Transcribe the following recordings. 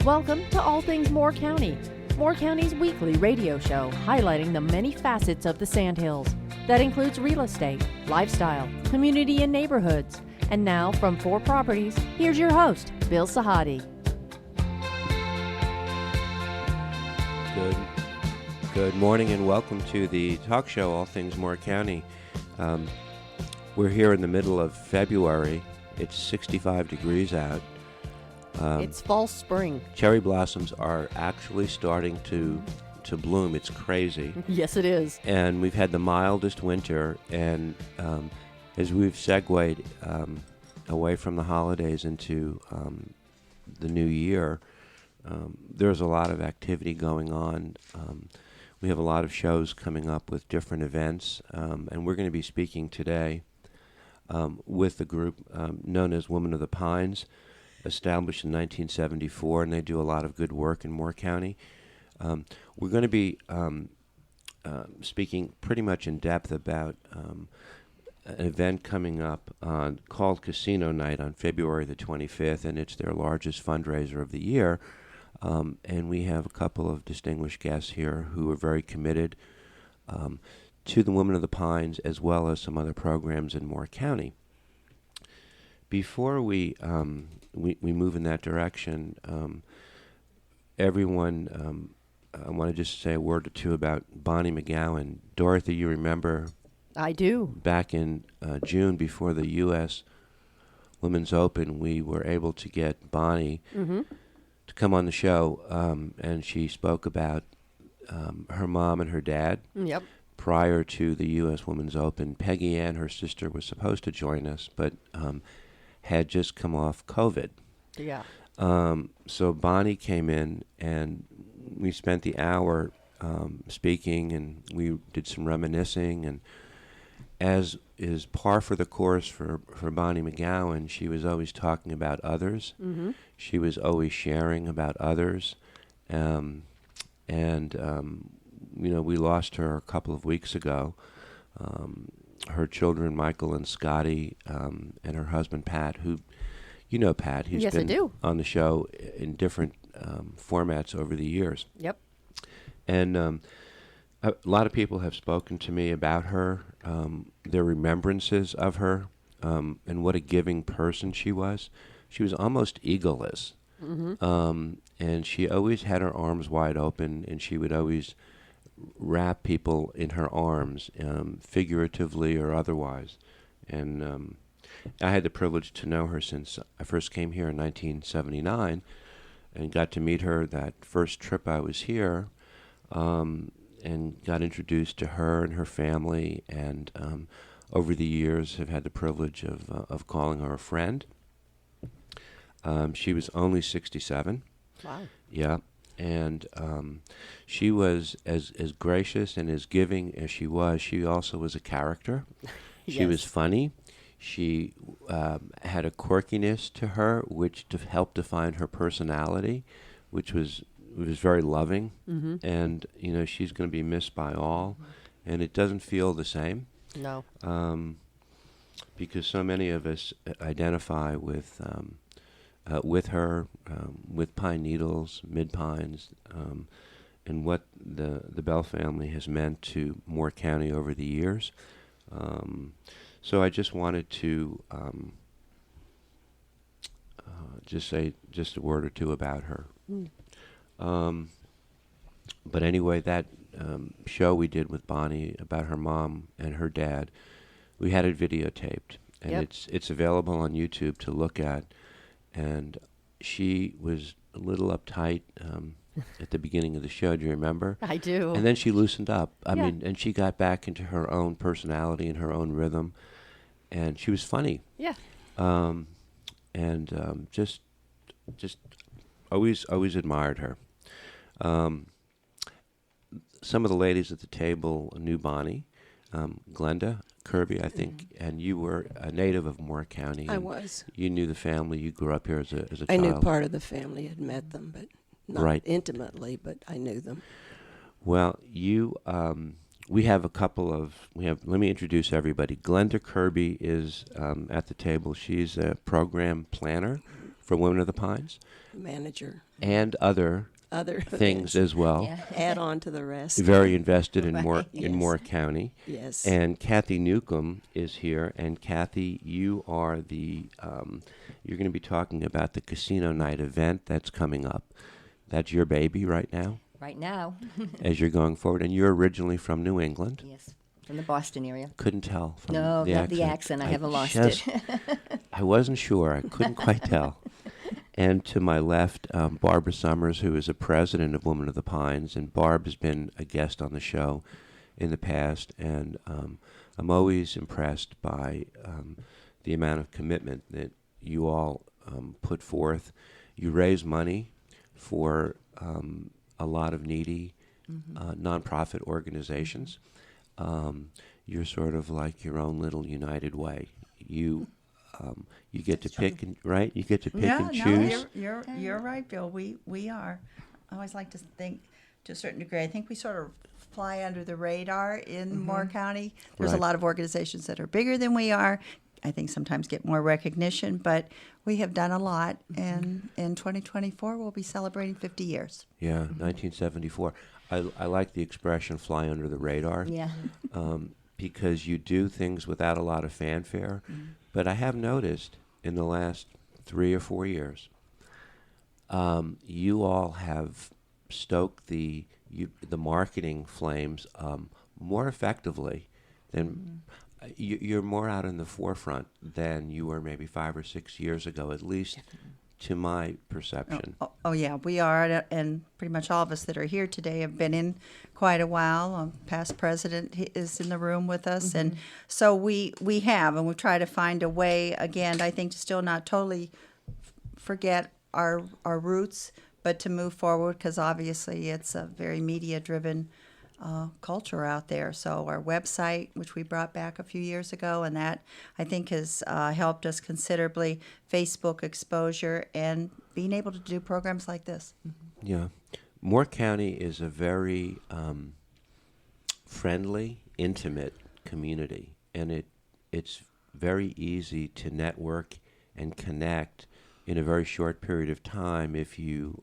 Welcome to All Things Moore County, Moore County's weekly radio show highlighting the many facets of the Sandhills. That includes real estate, lifestyle, community and neighborhoods. And now, from 4 Properties, here's your host, Bill Sahadi. Good morning and welcome to the talk show, All Things Moore County. We're here in the middle of February. It's 65 degrees out. It's fall spring. Cherry blossoms are actually starting to bloom. It's crazy. Yes, it is. And we've had the mildest winter, and as we've segued away from the holidays into the new year, there's a lot of activity going on. We have a lot of shows coming up with different events, and we're going to be speaking today with the group known as Women of the Pines, established in 1974, and they do a lot of good work in Moore County. We're going to be speaking pretty much in depth about an event coming up called Casino Night on February the 25th, and it's their largest fundraiser of the year. And we have a couple of distinguished guests here who are very committed to the Women of the Pines, as well as some other programs in Moore County. Before we move in that direction, everyone, I want to just say a word or two about Bonnie McGowan. Dorothy, you remember? I do. Back in June, before the U.S. Women's Open, we were able to get Bonnie to come on the show, and she spoke about her mom and her dad. Yep. Prior to the U.S. Women's Open, Peggy Ann, her sister, was supposed to join us, but had just come off COVID. Yeah. So Bonnie came in, and we spent the hour speaking, and we did some reminiscing. And as is par for the course for Bonnie McGowan, she was always talking about others. Mm-hmm. She was always sharing about others. We lost her a couple of weeks ago. Her children, Michael and Scotty, and her husband, Pat, who, you know Pat. He's yes, been I do. On the show in different formats over the years. Yep. And a lot of people have spoken to me about her, their remembrances of her, and what a giving person she was. She was almost egoless. Mm-hmm. And she always had her arms wide open, and she would always wrap people in her arms, figuratively or otherwise. And I had the privilege to know her since I first came here in 1979, and got to meet her that first trip I was here, and got introduced to her and her family, and over the years have had the privilege of calling her a friend. She was only 67. Wow. Yeah. And she was as gracious and as giving as she was. She also was a character. She was funny. She had a quirkiness to her, which helped define her personality, which was very loving. Mm-hmm. And she's going to be missed by all, and it doesn't feel the same. No. Because so many of us identify with her, with Pine Needles, Mid Pines, and what the Bell family has meant to Moore County over the years. So I just wanted to just say just a word or two about her. But anyway, that show we did with Bonnie about her mom and her dad, we had it videotaped, and Yep. it's available on YouTube to look at. And she was a little uptight at the beginning of the show. Do you remember? I do. And then she loosened up. I Yeah. mean, and she got back into her own personality and her own rhythm, and she was funny. Yeah. Just always admired her. Some of the ladies at the table knew Bonnie. Glenda Kirby, I think, and you were a native of Moore County. I was. You knew the family. You grew up here as a child. I knew part of the family, had met them, but not Right. intimately, but I knew them. Well, we have a couple of, let me introduce everybody. Glenda Kirby is at the table. She's a program planner for Women of the Pines Manager. and other Other things as well. Yeah. Add on to the rest. Very invested in Right. in Yes. Moore County. Yes. And Kathy Newcomb is here. And Kathy, you are you're going to be talking about the casino night event that's coming up. That's your baby right now Right now, as you're going forward. And you're originally from New England. yes, from the Boston area. Couldn't tell from No, the not accent. the accent. I haven't lost it. I wasn't sure. I couldn't quite tell. And to my left, Barbara Summers, who is a president of Women of the Pines. And Barb has been a guest on the show in the past. And I'm always impressed by the amount of commitment that you all put forth. You raise money for a lot of needy nonprofit organizations. You're sort of like your own little United Way. You get to pick and right. You get to pick and choose. You're right, Bill. We are. I always like to think, to a certain degree, I think we sort of fly under the radar in Moore County. There's Right. a lot of organizations that are bigger than we are. I think sometimes get more recognition, but we have done a lot. And in 2024, we'll be celebrating 50 years. Yeah, 1974. I like the expression "fly under the radar." Yeah. Because you do things without a lot of fanfare. But I have noticed in the last 3 or 4 years, you all have stoked the marketing flames more effectively than you're more out in the forefront than you were maybe 5 or 6 years ago, at least to my perception. Oh, yeah, we are, and pretty much all of us that are here today have been in quite a while. Past president is in the room with us, and so we have, and we try to find a way, again, I think, to still not totally forget our roots, but to move forward, because obviously it's a very media-driven culture out there. So our website, which we brought back a few years ago, and that I think has helped us considerably, Facebook exposure, and being able to do programs like this. Yeah. Moore County is a very friendly, intimate community, and it's very easy to network and connect in a very short period of time if you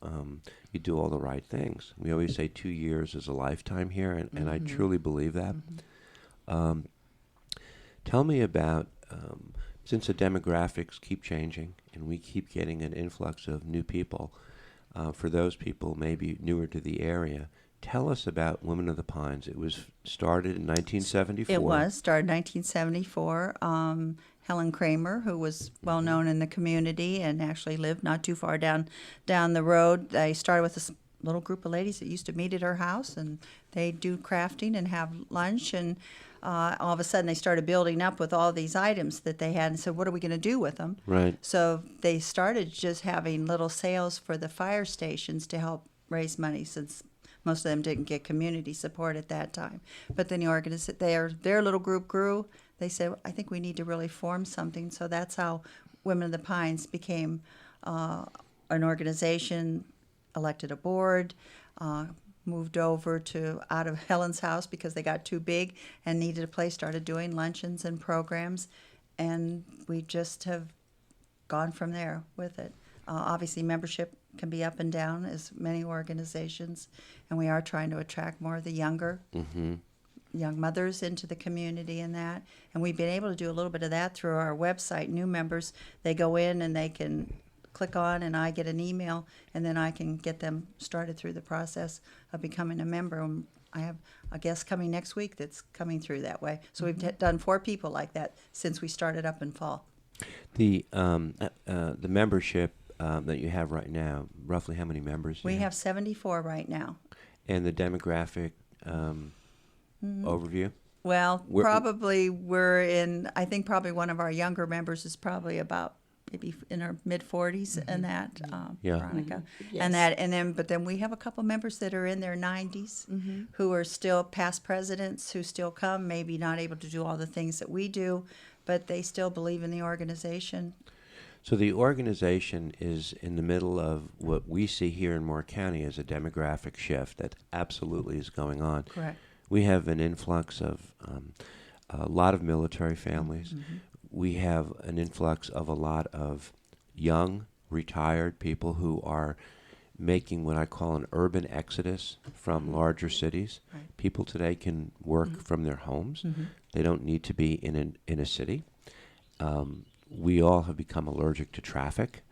do all the right things. We always say 2 years is a lifetime here, and I truly believe that. Tell me about, since the demographics keep changing and we keep getting an influx of new people, for those people maybe newer to the area, tell us about Women of the Pines. It was started in 1974. It was started in 1974. Helen Kramer, who was well known in the community and actually lived not too far down the road. They started with this little group of ladies that used to meet at her house, and they do crafting and have lunch. And all of a sudden, they started building up with all these items that they had, and said, "What are we going to do with them?" Right. So they started just having little sales for the fire stations to help raise money, since most of them didn't get community support at that time. But then their little group grew. They said, "I think we need to really form something." So that's how Women of the Pines became an organization, elected a board, moved over to out of Helen's house because they got too big and needed a place, started doing luncheons and programs, and we just have gone from there with it. Obviously, membership can be up and down, as many organizations, and we are trying to attract more of the younger young mothers into the community and that. And we've been able to do a little bit of that through our website. New members, they go in and they can click on, and I get an email, and then I can get them started through the process of becoming a member. I have a guest coming next week that's coming through that way. So we've done 4 people like that since we started up in fall. The membership that you have right now, roughly how many members? do We you have 74 right now. And the demographic overview? Well, We're- we're in, I think probably one of our younger members is probably about maybe in her mid-40s and that, Yeah. Veronica. Yes. But then we have a couple members that are in their 90s who are still past presidents who still come, maybe not able to do all the things that we do, but they still believe in the organization. So the organization is in the middle of what we see here in Moore County as a demographic shift that absolutely is going on. Correct. We have an influx of a lot of military families. We have an influx of a lot of young retired, people who are making what I call an urban exodus from larger cities. Right. People today can work from their homes. They don't need to be in a city. We all have become allergic to traffic,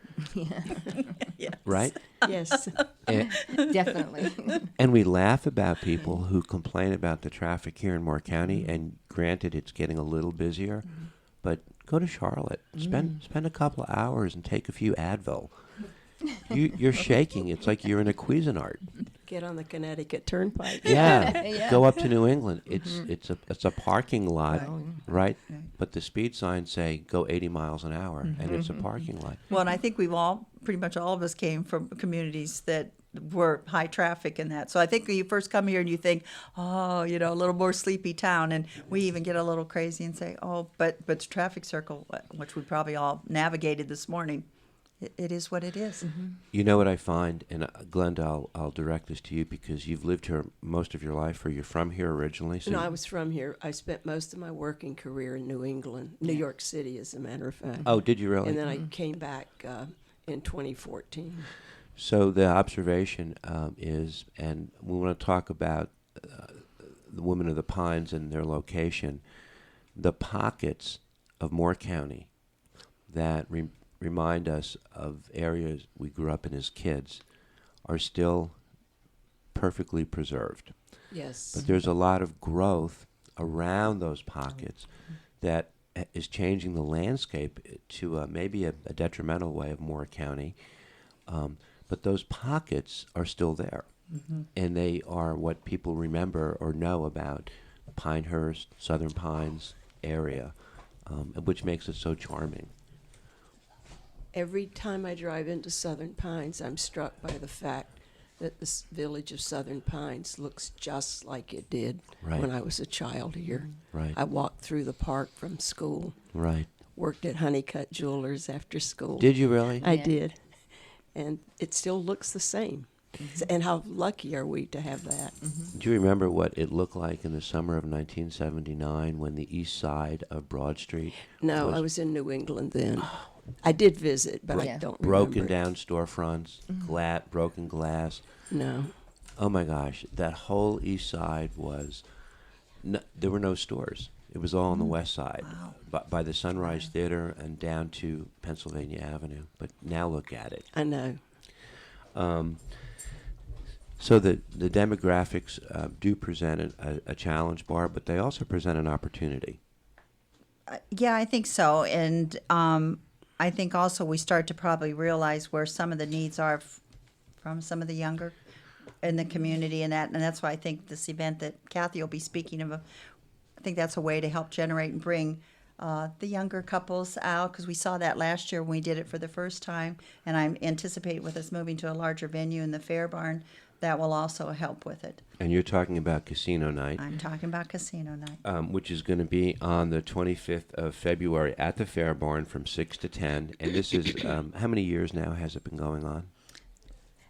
Yes. right? Yes. And, Definitely. and we laugh about people who complain about the traffic here in Moore County. And granted, it's getting a little busier, but go to Charlotte, spend a couple of hours, and take a few Advil. You're shaking. It's like you're in a Cuisinart. Get on the Connecticut Turnpike. Yeah. Yeah. Go up to New England. It's a parking lot, right? Right. But the speed signs say go 80 miles an hour, and it's a parking lot. Well, and I think pretty much all of us came from communities that were high traffic in that. So I think when you first come here and you think, oh, a little more sleepy town, and we even get a little crazy and say, oh, but the traffic circle, which we probably all navigated this morning, it is what it is. You know what I find, and Glenda, I'll direct this to you because you've lived here most of your life, or you're from here originally. So No, I was from here. I spent most of my working career in New England, New York City, as a matter of fact. Oh, did you really? And then I came back in 2014. So the observation is, and we want to talk about the Women of the Pines and their location, the pockets of Moore County that remind us of areas we grew up in as kids are still perfectly preserved. Yes. But there's a lot of growth around those pockets that is changing the landscape to maybe a detrimental way of Moore County. But those pockets are still there. And they are what people remember or know about Pinehurst, Southern Pines area, which makes it so charming. Every time I drive into Southern Pines, I'm struck by the fact that this village of Southern Pines looks just like it did Right. when I was a child here. Right. I walked through the park from school, Right. worked at Honeycutt Jewelers after school. Did you really? I Yeah. did. And it still looks the same. And how lucky are we to have that? Do you remember what it looked like in the summer of 1979 when the east side of Broad Street No, I was in New England then. I did visit, but I Yeah. don't broken remember. down storefronts, broken glass? No. Oh my gosh, that whole east side was, there were no stores. It was all on the west side, by the Sunrise Theater and down to Pennsylvania Avenue. But now look at it. I know. So the demographics do present a challenge, Barb, but they also present an opportunity. Yeah, I think so. And I think also we start to probably realize where some of the needs are from some of the younger in the community, and that's why I think this event that Kathy will be speaking of, I think that's a way to help generate and bring the younger couples out, because we saw that last year when we did it for the first time, and I anticipate with us moving to a larger venue in the Fair Barn, that will also help with it. And you're talking about Casino Night, I'm talking about Casino Night. which is going to be on the 25th of February at the Fair Barn from 6 to 10. And this is, how many years now has it been going on?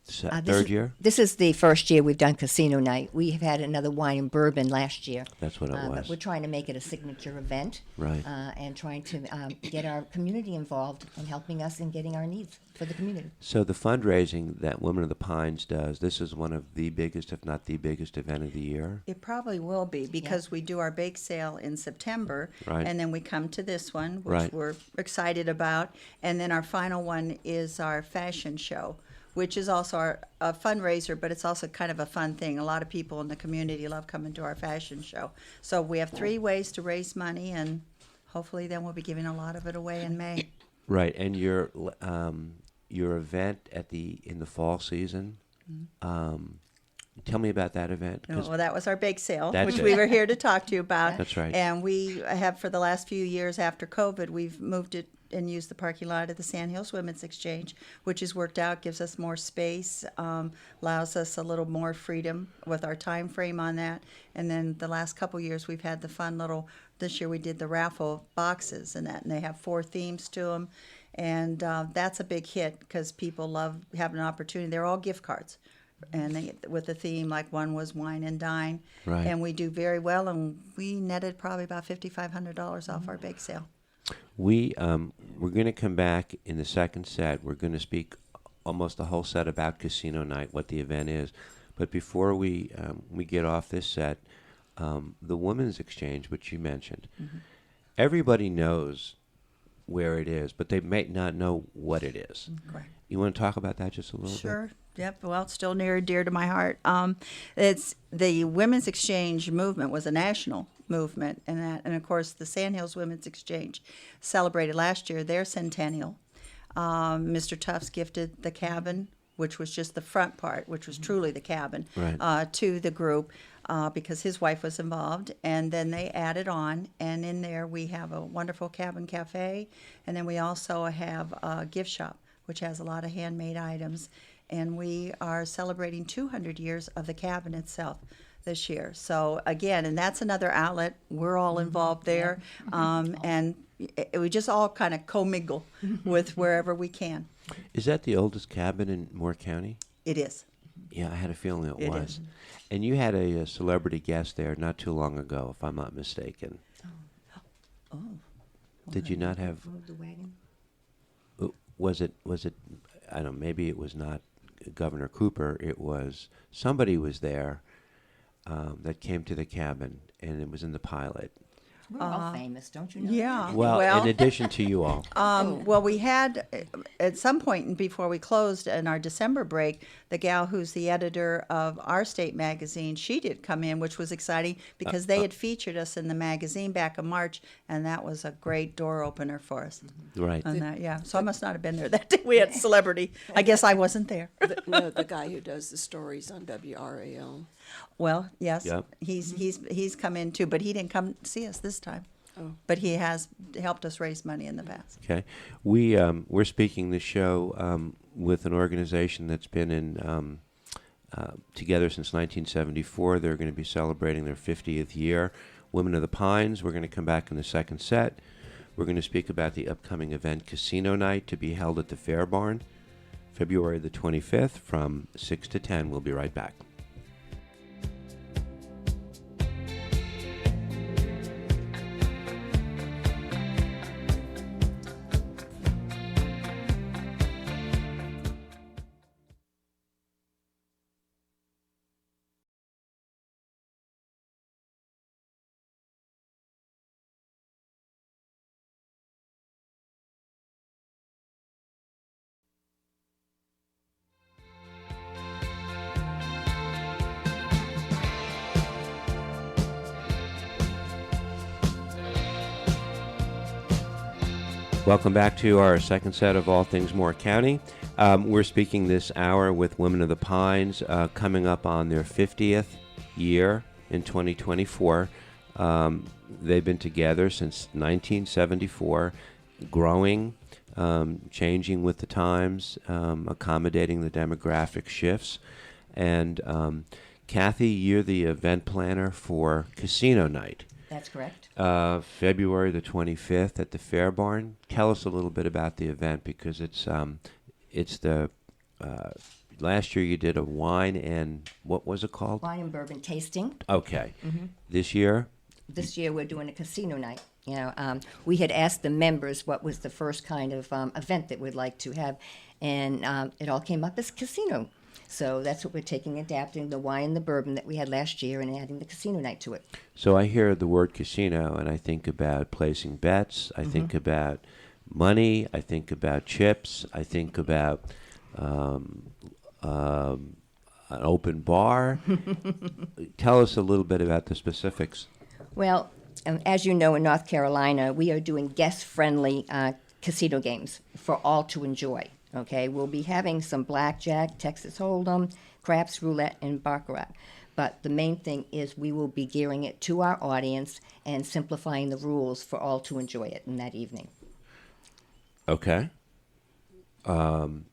Third year? This is the first year we've done Casino Night. We have had another wine and bourbon last year. That's what it But was. we're trying to make it a signature event. Right. And trying to get our community involved in helping us in getting our needs for the community. So the fundraising that Women of the Pines does, this is one of the biggest, if not the biggest event of the year. It probably will be, because we do our bake sale in September, Right. and then we come to this one, which Right. we're excited about, and then our final one is our fashion show, which is also a fundraiser, but it's also kind of a fun thing. A lot of people in the community love coming to our fashion show. So we have 3 ways to raise money, and hopefully then we'll be giving a lot of it away in May. Right, and your event in the fall season. Tell me about that event. 'Cause Well, that was our bake sale, That's which it. we were here to talk to you about. That's right. And we have, for the last few years after COVID, we've moved it and used the parking lot at the Sand Hills Women's Exchange, which has worked out, gives us more space, allows us a little more freedom with our time frame on that. And then the last couple years, we've had the fun little, this year we did the raffle boxes and they have 4 themes to them. And that's a big hit because people love having an opportunity. They're all gift cards. And with the theme, like one was wine and dine. Right. And we do very well, and we netted probably about $5,500 off our bake sale. We're going to come back in the second set. We're going to speak almost the whole set about Casino Night, what the event is. But before we get off this set, the Women's Exchange, which you mentioned, everybody knows where it is, but they may not know what it is. Correct. You want to talk about that just a little bit? Sure. Yep. Well, it's still near and dear to my heart. It's the Women's Exchange movement was a national movement, and of course the Sandhills Women's Exchange celebrated last year their centennial. Mr. Tufts gifted the cabin, which was just the front part, which was truly the cabin, Right. to the group because his wife was involved. And then they added on, and in there we have a wonderful cabin cafe, and then we also have a gift shop, which has a lot of handmade items. And we are celebrating 200 years of the cabin itself this year. So again, and that's another outlet. We're all involved there, and we just all kind of commingle with wherever we can. Is that the oldest cabin in Moore County? It is. Yeah, I had a feeling it It was. is. And you had a celebrity guest there not too long ago, if I'm not mistaken. Oh. Did you not have? Move the wagon. Was it? I don't know. Maybe it was not Governor Cooper. It was somebody was there that came to the cabin, and it was in the pilot. We're all famous, don't you know? Yeah. Well, in addition to you all. Well, we had at some point before we closed in our December break, the gal who's the editor of Our State magazine, she did come in, which was exciting because they had featured us in the magazine back in March, and that was a great door opener for us. Right. On that, yeah. So I must not have been there that day. We had celebrity. I guess I wasn't there. No, the guy who does the stories on WRAL. Well, yes, Yep. he's come in too, but he didn't come see us this time. Oh. But he has helped us raise money in the past. Okay. We're speaking this show with an organization that's been in together since 1974. They're going to be celebrating their 50th year. Women of the Pines. We're going to come back in the second set. We're going to speak about the upcoming event, Casino Night, to be held at the Fair Barn, February the 25th from 6 to 10. We'll be right back. Welcome back to our second set of All Things Moore County. We're speaking this hour with Women of the Pines, coming up on their 50th year in 2024. They've been together since 1974, growing, changing with the times, accommodating the demographic shifts. And Kathy, you're the event planner for Casino Night. That's correct. February the 25th at the Fair Barn. Tell us a little bit about the event because it's the last year you did a wine and what was it called? Wine and bourbon tasting. Okay. This year? This year we're doing a casino night. You know, we had asked the members what was the first kind of event that we'd like to have, and it all came up as casino. So that's what we're taking, adapting the wine and the bourbon that we had last year and adding the casino night to it. So I hear the word casino and I think about placing bets. I think about money. I think about chips. I think about an open bar. Tell us a little bit about the specifics. Well, as you know, in North Carolina, we are doing guest-friendly casino games for all to enjoy. Okay, we'll be having some blackjack, Texas Hold'em, craps, roulette, and Baccarat. But the main thing is we will be gearing it to our audience and simplifying the rules for all to enjoy it in that evening. Okay. And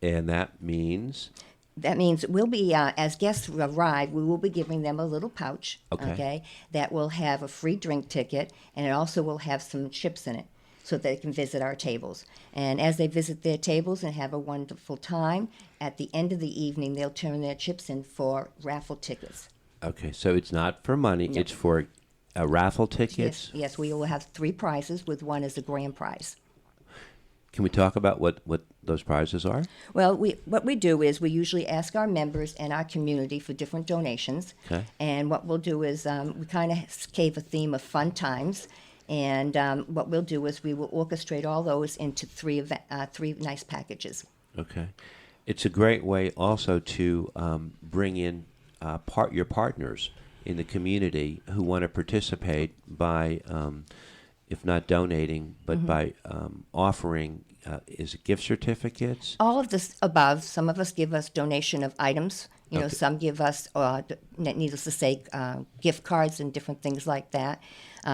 that means? That means we'll be, as guests arrive, we will be giving them a little pouch, Okay. that will have a free drink ticket, and it also will have some chips in it, so they can visit our tables. And as they visit their tables and have a wonderful time, at the end of the evening, they'll turn their chips in for raffle tickets. Okay, so it's not for money, No. it's for raffle tickets? Yes, we will have 3 prizes, with one as a grand prize. Can we talk about what those prizes are? Well, what we do is we usually ask our members and our community for different donations. Okay. And what we'll do is we kind of gave a theme of fun times. And what we'll do is we will orchestrate all those into 3 nice packages. Okay. It's a great way also to bring in your partners in the community who want to participate by, if not donating, but by offering, is it gift certificates? All of this above. Some of us give us donation of items. Okay. Some give us, needless to say, gift cards and different things like that.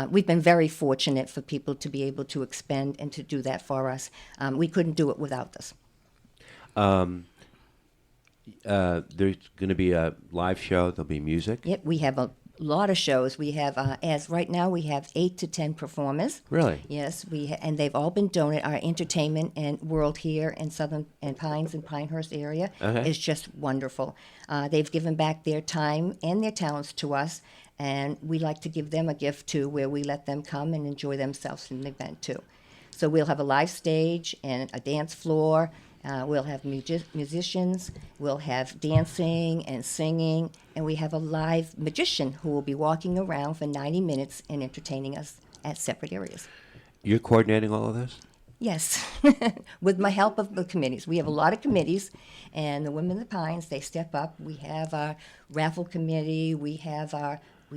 We've been very fortunate for people to be able to expend and to do that for us. We couldn't do it without this. There's going to be a live show. There'll be music. Yep, we have a lot of shows. We have, as right now, we have 8 to 10 performers. Really? Yes, and they've all been donated. Our entertainment and world here in Southern and Pines and Pinehurst area Okay. is just wonderful. They've given back their time and their talents to us, and we like to give them a gift too, where we let them come and enjoy themselves in the event too. So we'll have a live stage and a dance floor. We'll have musicians, we'll have dancing and singing, and we have a live magician who will be walking around for 90 minutes and entertaining us at separate areas. You're coordinating all of this? Yes, with my help of the committees. We have a lot of committees, and the Women of the Pines, they step up. We have our raffle committee, we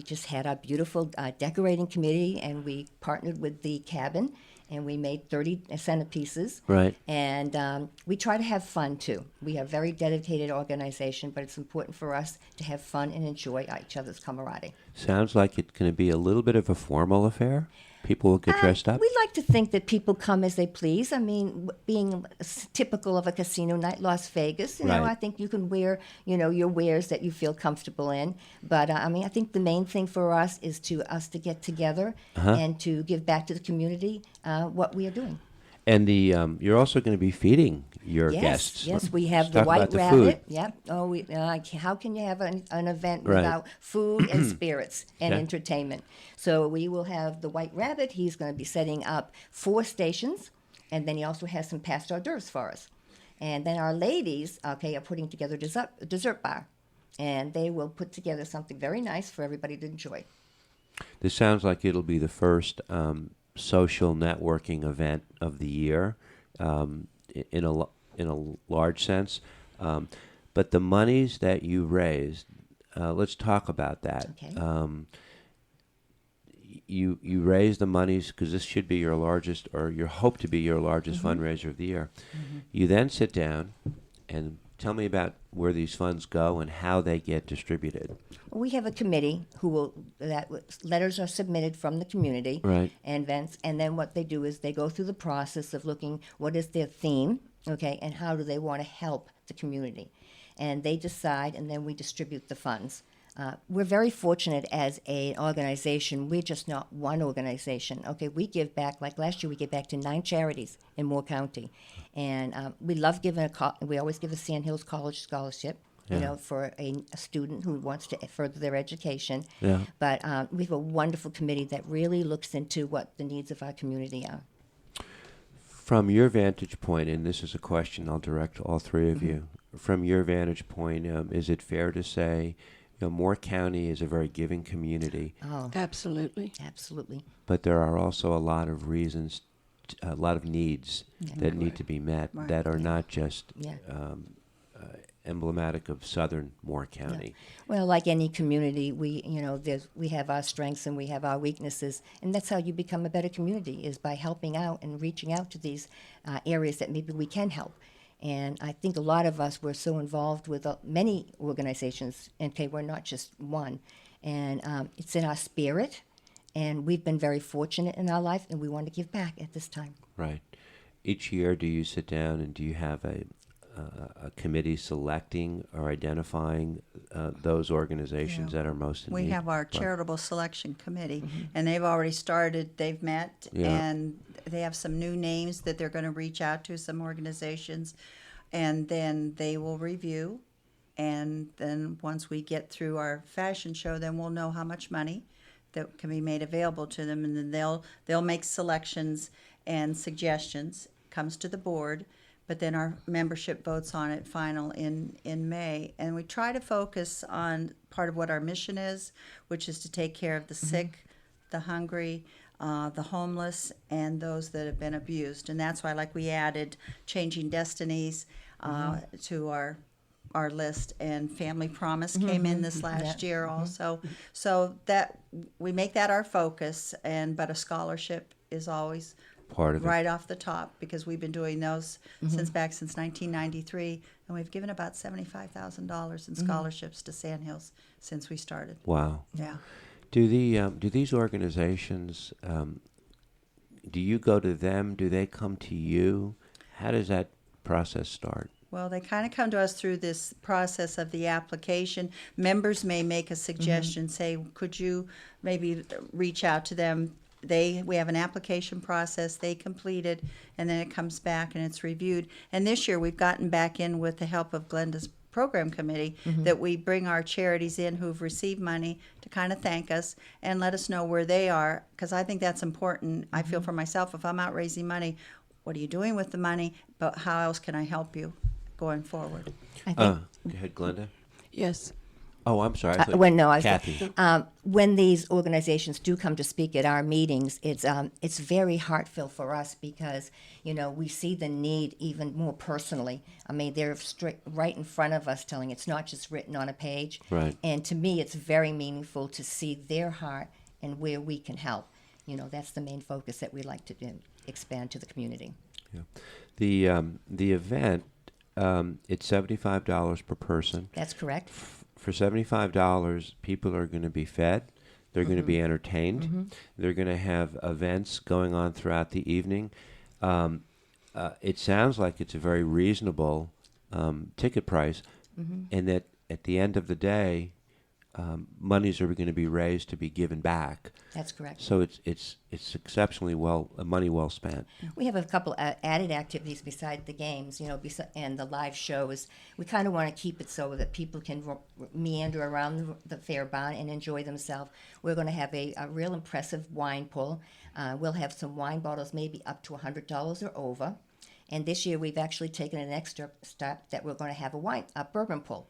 just had our beautiful decorating committee, and we partnered with the cabin, and we made 30 centerpieces. Right. And we try to have fun, too. We are a very dedicated organization, but it's important for us to have fun and enjoy each other's camaraderie. Sounds like it's going to be a little bit of a formal affair. People will get dressed up. We like to think that people come as they please. I mean, being typical of a casino night, Las Vegas, Right. I think you can wear, your wares that you feel comfortable in. But, I think the main thing for us is to get together and to give back to the community what we are doing. And you're also going to be feeding your guests. Yes, we have Let's the talk White about the Rabbit. food. Yep. Oh, how can you have an event Right. without food and spirits and Okay. entertainment? So we will have the White Rabbit. He's going to be setting up 4 stations, and then he also has some past hors d'oeuvres for us. And then our ladies, are putting together a dessert bar, and they will put together something very nice for everybody to enjoy. This sounds like it'll be the first social networking event of the year, in a large sense. But the monies that you raised, let's talk about that. Okay. You raise the monies because this should be your largest, or you hope to be your largest fundraiser of the year. You then sit down and tell me about where these funds go and how they get distributed. We have a committee letters are submitted from the community Right. and events, and then what they do is they go through the process of looking what is their theme, and how do they want to help the community. And they decide, and then we distribute the funds. We're very fortunate as an organization. We're just not one organization. We give back, like last year, we gave back to 9 charities in Moore County. And we love giving we always give a Sand Hills College scholarship, for a student who wants to further their education. Yeah. But we have a wonderful committee that really looks into what the needs of our community are. From your vantage point, and this is a question I'll direct to all 3 of you, from your vantage point, is it fair to say Moore County is a very giving community, Oh, Absolutely. absolutely. but there are also a lot of reasons, a lot of needs that need to be met Right. that are not just Yeah. emblematic of southern Moore County. Well, like any community, we have our strengths and we have our weaknesses, and that's how you become a better community, is by helping out and reaching out to these areas that maybe we can help. And I think a lot of us were so involved with many organizations, and we're not just one. And it's in our spirit, and we've been very fortunate in our life, and we want to give back at this time. Right. Each year, do you sit down and do you have a committee selecting or identifying those organizations that are most in We need? have our Right. charitable selection committee, and they've already started. They've met, Yeah. and they have some new names that they're going to reach out to, some organizations, and then they will review. And then once we get through our fashion show, then we'll know how much money that can be made available to them, and then they'll make selections and suggestions. Comes to the board, but then our membership votes on it final in May. And we try to focus on part of what our mission is, which is to take care of the sick, the hungry, the homeless, and those that have been abused. And that's why, like, we added Changing Destinies to our list, and Family Promise came in this last year also. So that we make that our focus, but a scholarship is always Part of it. right off the top, because we've been doing those since 1993, and we've given about $75,000 in scholarships to Sandhills since we started. Wow. Yeah. Do these organizations? Do you go to them? Do they come to you? How does that process start? Well, they kind of come to us through this process of the application. Members may make a suggestion, say, could you maybe reach out to them? We have an application process, they complete it, and then it comes back and it's reviewed. And this year we've gotten back in with the help of Glenda's program committee that we bring our charities in who've received money to kind of thank us and let us know where they are, because I think that's important. I feel for myself, if I'm out raising money, what are you doing with the money, but how else can I help you going forward? I think Go ahead, Glenda. Yes. Oh, I'm sorry. I thought- I was Kathy. when these organizations do come to speak at our meetings, it's very heartfelt for us, because we see the need even more personally. I mean, they're right in front of us, telling it's not just written on a page. Right. And to me, it's very meaningful to see their heart and where we can help. That's the main focus that we like to do, expand to the community. Yeah. The event, it's $75 per person. That's correct. For $75, people are going to be fed. They're going to be entertained. They're going to have events going on throughout the evening. It sounds like it's a very reasonable ticket price, and that at the end of the day, monies are going to be raised to be given back. That's correct. So it's exceptionally money well spent. We have a couple added activities beside the games, and the live shows. We kind of want to keep it so that people can meander around the fair barn and enjoy themselves. We're going to have a real impressive wine pull. We'll have some wine bottles, maybe up to $100 or over. And this year we've actually taken an extra step that we're going to have a bourbon pull.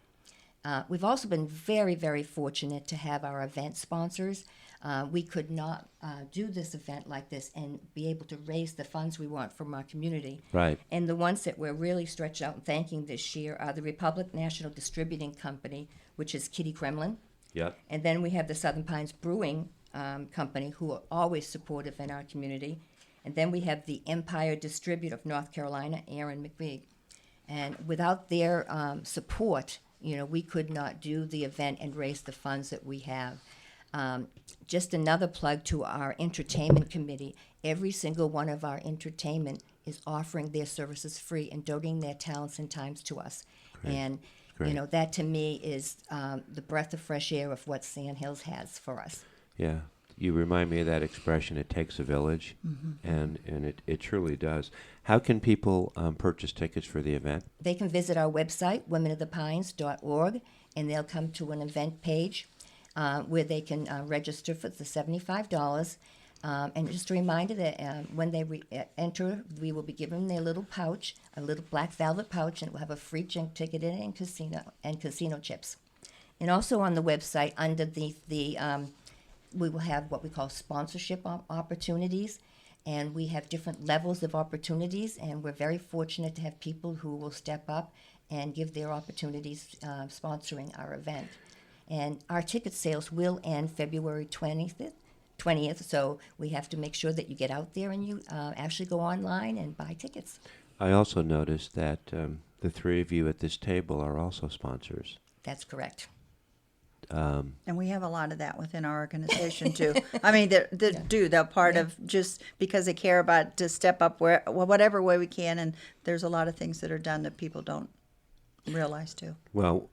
We've also been very, very fortunate to have our event sponsors. We could not do this event like this and be able to raise the funds we want from our community. Right. And the ones that we're really stretched out and thanking this year are the Republic National Distributing Company, which is Kitty Kremlin. Yep. And then we have the Southern Pines Brewing Company, who are always supportive in our community. And then we have the Empire Distributor of North Carolina, Aaron McVeigh. And without their support, we could not do the event and raise the funds that we have. Just another plug to our entertainment committee. Every single one of our entertainment is offering their services free and donating their talents and times to us. Great. And, Great. that to me is the breath of fresh air of what Sandhills has for us. Yeah. You remind me of that expression, it takes a village, and it truly does. How can people purchase tickets for the event? They can visit our website, womenofthepines.org, and they'll come to an event page where they can register for the $75. And just a reminder that when they enter, we will be giving them their little pouch, a little black velvet pouch, and it will have a free drink ticket in it and casino chips. And also on the website, underneath we will have what we call sponsorship opportunities, and we have different levels of opportunities, and we're very fortunate to have people who will step up and give their opportunities sponsoring our event. And our ticket sales will end February 20th, so we have to make sure that you get out there and you actually go online and buy tickets. I also noticed that the three of you at this table are also sponsors. That's correct. And we have a lot of that within our organization too. I mean, they're part of just because they care about to step up whatever way we can. And there's a lot of things that are done that people don't realize too. Well,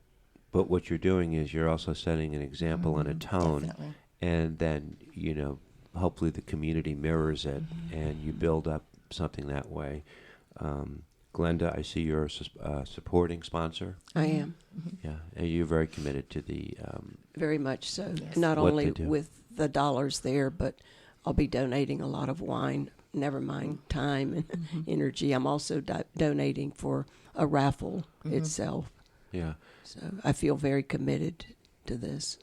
but what you're doing is you're also setting an example and a tone, Definitely. and then hopefully the community mirrors it, and you build up something that way. Glenda, I see you're a supporting sponsor. I am. Yeah, and you're very committed to the Very much so. Yes. Not What only they do. with the dollars there, but I'll be donating a lot of wine, never mind time and energy. I'm also donating for a raffle itself. Yeah. So I feel very committed to this.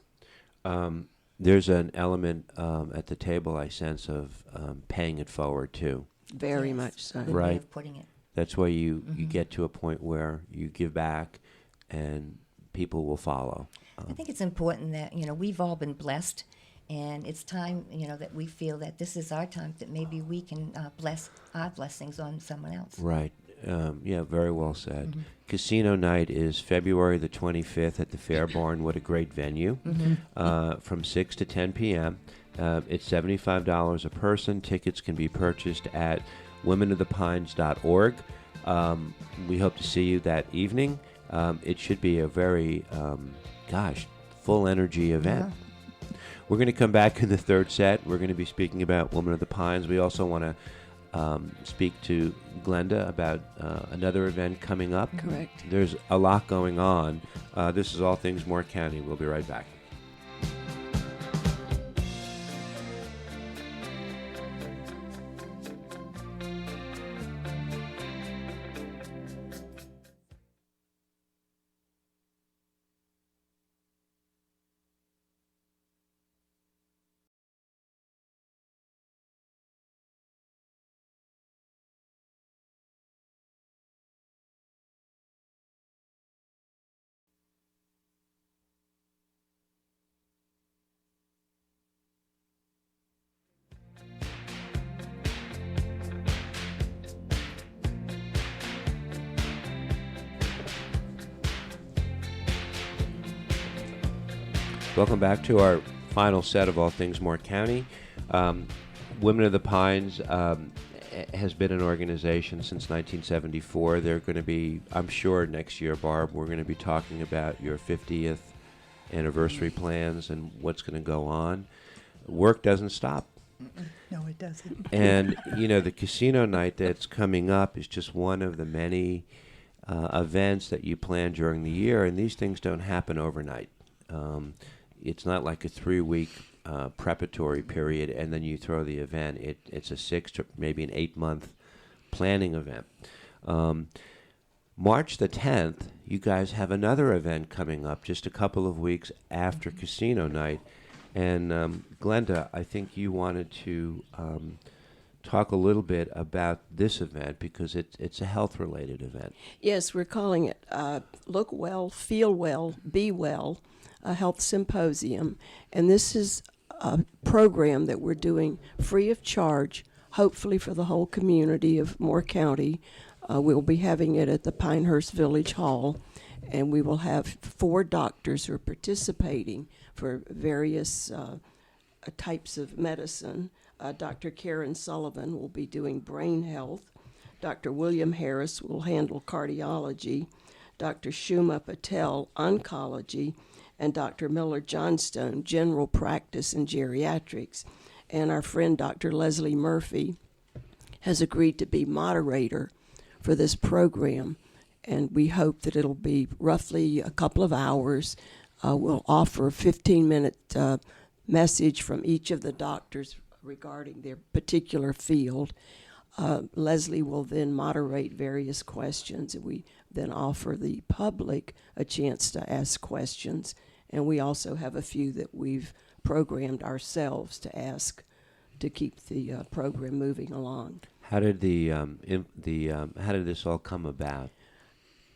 There's an element at the table, I sense, of paying it forward, too. Very Yes, much so. good way Right. of putting it. That's why you get to a point where you give back and people will follow. I think it's important that, we've all been blessed, and it's time, that we feel that this is our time, that maybe we can bless our blessings on someone else. Right. Yeah, very well said. Casino night is February the 25th at the Fairborn. What a great venue. From 6 to 10 p.m. It's $75 a person. Tickets can be purchased at womenofthepines.org. We hope to see you that evening. It should be a very, full energy event. Yeah. We're going to come back in the third set. We're going to be speaking about Women of the Pines. We also want to speak to Glenda about another event coming up. Correct. There's a lot going on. This is All Things Moore County. We'll be right back. Welcome back to our final set of All Things Moore County. Women of the Pines has been an organization since 1974. They're going to be, I'm sure next year, Barb, we're going to be talking about your 50th anniversary plans and what's going to go on. Work doesn't stop. No, it doesn't. And, the casino night that's coming up is just one of the many events that you plan during the year, and these things don't happen overnight. It's not like a 3-week preparatory period and then you throw the event. It's a 6 to maybe an 8-month planning event. March the 10th, you guys have another event coming up just a couple of weeks after casino night. And Glenda, I think you wanted to talk a little bit about this event because it's a health-related event. Yes, we're calling it Look Well, Feel Well, Be Well, a Health Symposium. And this is a program that we're doing free of charge, hopefully for the whole community of Moore County. We'll be having it at the Pinehurst Village Hall, and we will have 4 doctors who are participating for various types of medicine. Dr. Karen Sullivan will be doing brain health. Dr. William Harris will handle cardiology. Dr. Shuma Patel, oncology. And Dr. Miller Johnstone, general practice and geriatrics. And our friend Dr. Leslie Murphy has agreed to be moderator for this program. And we hope that it'll be roughly a couple of hours. We'll offer a 15-minute message from each of the doctors regarding their particular field. Leslie will then moderate various questions, and we then offer the public a chance to ask questions. And we also have a few that we've programmed ourselves to ask to keep the program moving along. How did how did this all come about?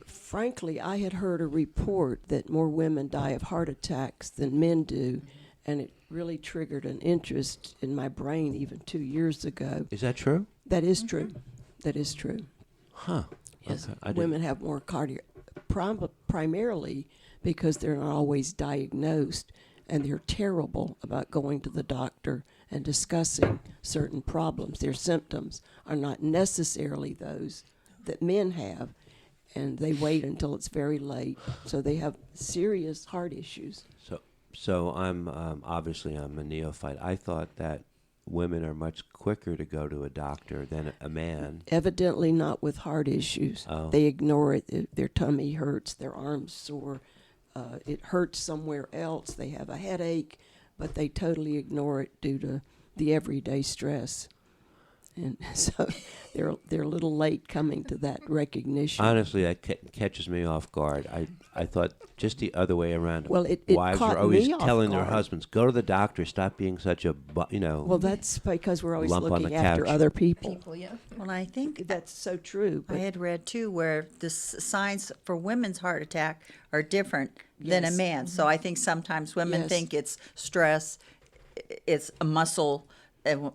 Frankly, I had heard a report that more women die of heart attacks than men do, and it really triggered an interest in my brain even 2 years ago. Is that true? That is true. That is true. Huh. Yes, Okay. women have more primarily because they're not always diagnosed, and they're terrible about going to the doctor and discussing certain problems. Their symptoms are not necessarily those that men have, and they wait until it's very late, so they have serious heart issues. So I'm obviously I'm a neophyte. I thought that women are much quicker to go to a doctor than a man. Evidently not with heart issues. Oh. They ignore it. Their tummy hurts, their arms sore. It hurts somewhere else. They have a headache, but they totally ignore it due to the everyday stress. And so they're a little late coming to that recognition. Honestly, that catches me off guard. I thought just the other way around. Well, it wives caught are always me off telling their guard. husbands, "Go to the doctor. Stop being such a Well, that's because we're always lump on looking the after couch. other people. People, yeah. Well, I think That's so true. I But had read too where the signs for women's heart attack are different than a Yes. man. So I think sometimes women Yes. think it's stress, it's a muscle,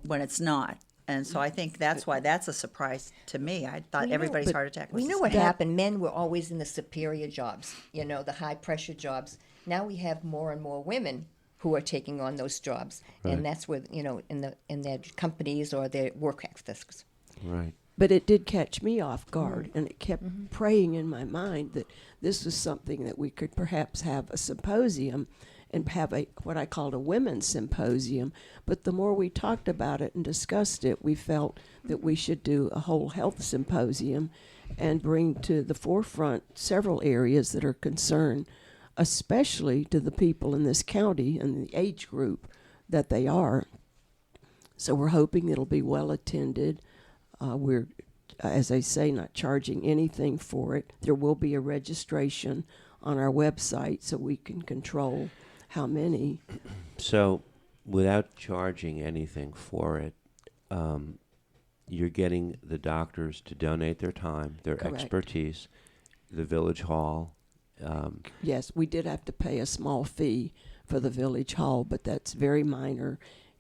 when it's not. And so I think that's why that's a surprise to me. I thought everybody's but heart attack was We the knew what same. happened. Men were always in the superior jobs, the high pressure jobs. Now we have more and more women who are taking on those jobs, Right. and that's where in their companies or their work ethics. right. But it did catch me off guard, and it kept preying in my mind that this was something that we could perhaps have a symposium and have what I called a women's symposium. But the more we talked about it and discussed it, we felt that we should do a whole health symposium and bring to the forefront several areas that are concerned, especially to the people in this county and the age group that they are. So we're hoping it'll be well attended. We're, as I say, not charging anything for it. There will be a registration on our website so we can control how many. So, without charging anything for it, you're getting the doctors to donate their time, their Correct. expertise, the village hall. Yes, we did have to pay a small fee for the village hall, but that's very minor.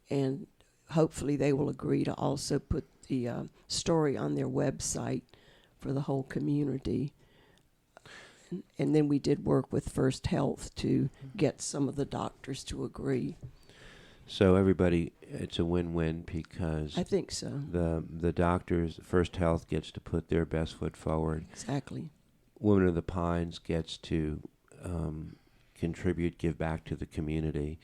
And hopefully they will agree to also put the story on their website for the whole community. And then we did work with First Health to get some of the doctors to agree. So everybody, it's a win-win because I think so. the doctors, First Health gets to put their best foot forward. Exactly. Women of the Pines gets to contribute, give back to the community.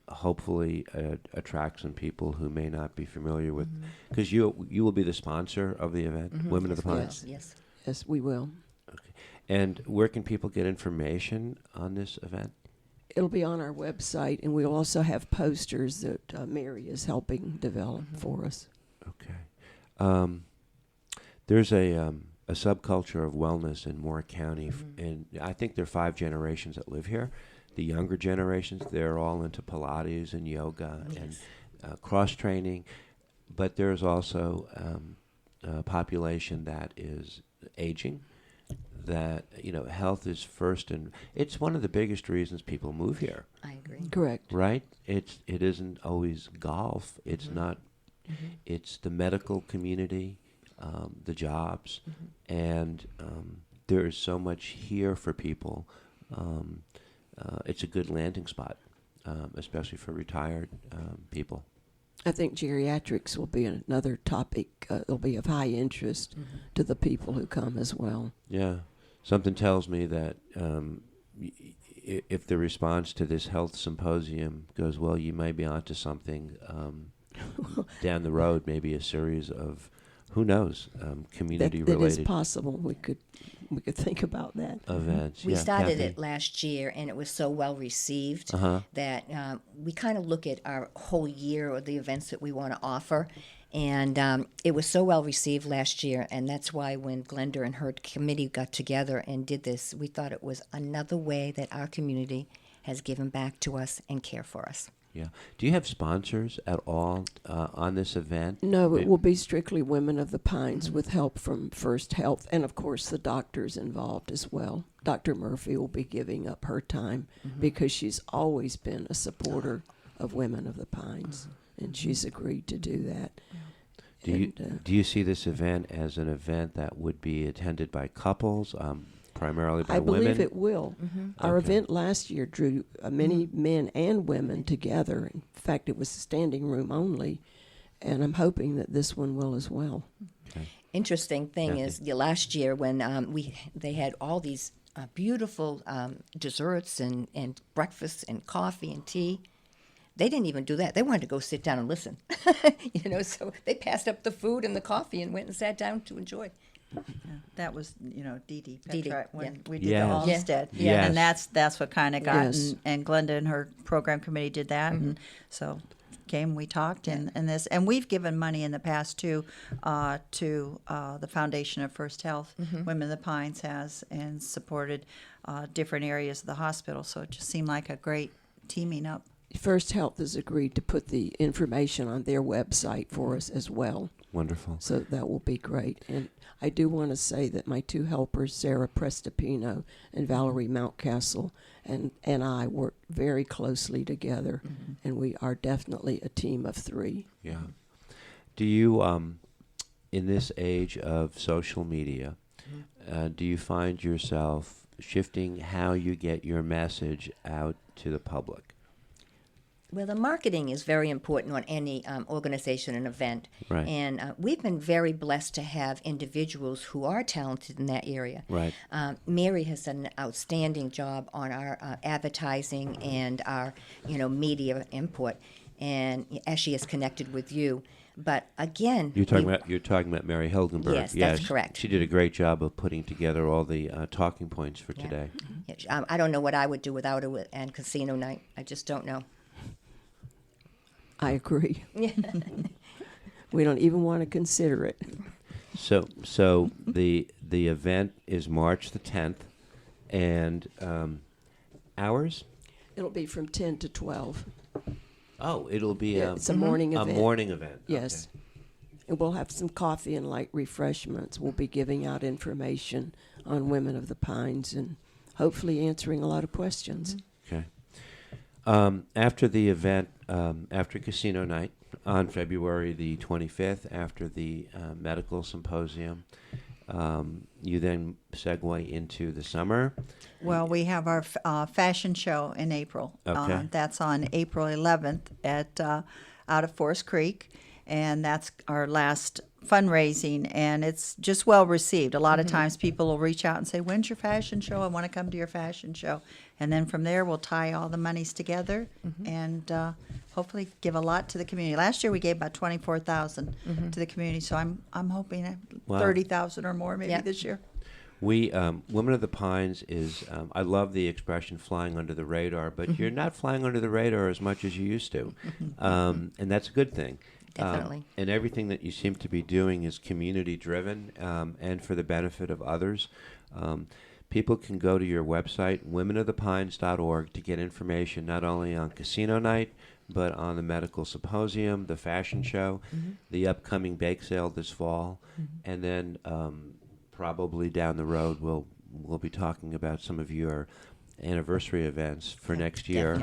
Hopefully attract some people who may not be familiar with, because you will be the sponsor of the event, Women of the Pines. Yes. Yes, we will. And where can people get information on this event? It'll be on our website, and we'll also have posters that Mary is helping develop for us. Okay. There's a subculture of wellness in Moore County, and I think there are 5 generations that live here. The younger generations, they're all into Pilates and yoga and cross-training, but there's also a population that is aging, that, health is first, and it's one of the biggest reasons people move here, I agree. Correct. right? It isn't always golf. It's not. It's the medical community, the jobs, and there is so much here for people. It's a good landing spot, especially for retired people. I think geriatrics will be another topic that'll be of high interest to the people who come as well. Yeah. Something tells me that if the response to this health symposium goes well, you may be onto something down the road, maybe a series of, who knows, That community-related is possible. We could think about that. events. We Yeah, started Kathy? it last year, and it was so well received that we kind of look at our whole year or the events that we want to offer. And it was so well received last year, and that's why when Glenda and her committee got together and did this, we thought it was another way that our community has given back to us and care for us. Yeah. Do you have sponsors at all on this event? No, it will be strictly Women of the Pines with help from First Health, and of course the doctors involved as well. Dr. Murphy will be giving up her time because she's always been a supporter of Women of the Pines, and she's agreed to do that. Do you see this event as an event that would be attended by couples, primarily by I women? believe it will. Our Okay. event last year drew many men and women together. In fact, it was standing room only, and I'm hoping that this one will as well. Interesting thing Kathy. is, last year when they had all these beautiful desserts and breakfasts and coffee and tea. They didn't even do that. They wanted to go sit down and listen. So they passed up the food and the coffee and went and sat down to enjoy. That was, Dee Dee Dee Dee, Petra when yeah. we did Yes. the Olmsted. Yes. And that's what kind of got, Yes. and Glenda and her program committee did that. And so came, we talked, and we've given money in the past too, to the Foundation of First Health. Women of the Pines has, and supported different areas of the hospital. So it just seemed like a great teaming up. First Health has agreed to put the information on their website for us as well. Wonderful. So that will be great. And I do want to say that my two helpers, Sarah Prestopino and Valerie Mountcastle, and I work very closely together, and we are definitely a team of three. Yeah. Do you, in this age of social media, do you find yourself shifting how you get your message out to the public? Well, the marketing is very important on any organization and event. Right. And we've been very blessed to have individuals who are talented in that area. Right. Mary has done an outstanding job on our advertising and our, media input, and as she has connected with you. But again, You're talking about Mary Hildenberg. Yes, that's correct. She did a great job of putting together all the talking points for today. I don't know what I would do without her and casino night. I just don't know. I agree. We don't even want to consider it. So the event is March the 10th, and hours? It'll be from 10 to 12. Oh, it'll be It's a morning event. a morning event. Yes. And we'll have some coffee and light refreshments. We'll be giving out information on Women of the Pines and hopefully answering a lot of questions. Okay. After the event, after casino night on February the 25th, after the medical symposium, you then segue into the summer. Well, we have our fashion show in April. Okay. That's on April 11th at out of Forest Creek, and that's our last fundraising, and it's just well received. A lot of times people will reach out and say, "When's your fashion show? I want to come to your fashion show." And then from there, we'll tie all the monies together and hopefully give a lot to the community. Last year, we gave about 24,000 to the community, so I'm hoping at Wow. 30,000 or more maybe Yeah. this year. We, Women of the Pines is, I love the expression flying under the radar, but you're not flying under the radar as much as you used to. And that's a good thing. Definitely. And everything that you seem to be doing is community driven and for the benefit of others. People can go to your website, womenofthepines.org, to get information not only on casino night, but on the medical symposium, the fashion show, the upcoming bake sale this fall, and then probably down the road we'll be talking about some of your anniversary events for next year.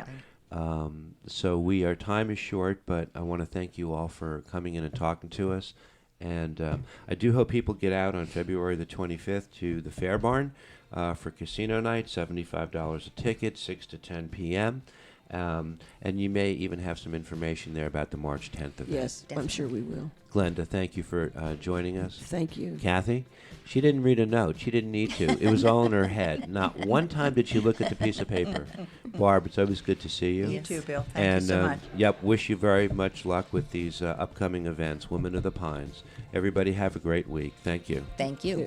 Definitely. So our time is short, but I want to thank you all for coming in and talking to us. And I do hope people get out on February the 25th to the Fair Barn for casino night, $75 a ticket, 6 to 10 p.m. And you may even have some information there about the March 10th event. Yes, I'm sure we will. Glenda, thank you for joining us. Thank you. Kathy, she didn't read a note. She didn't need to. It was all in her head. Not one time did she look at the piece of paper. Barb, it's always good to see you. You too, Bill. Thank you so much. Yep, wish you very much luck with these upcoming events, Women of the Pines. Everybody have a great week. Thank you. Thank you. Yeah.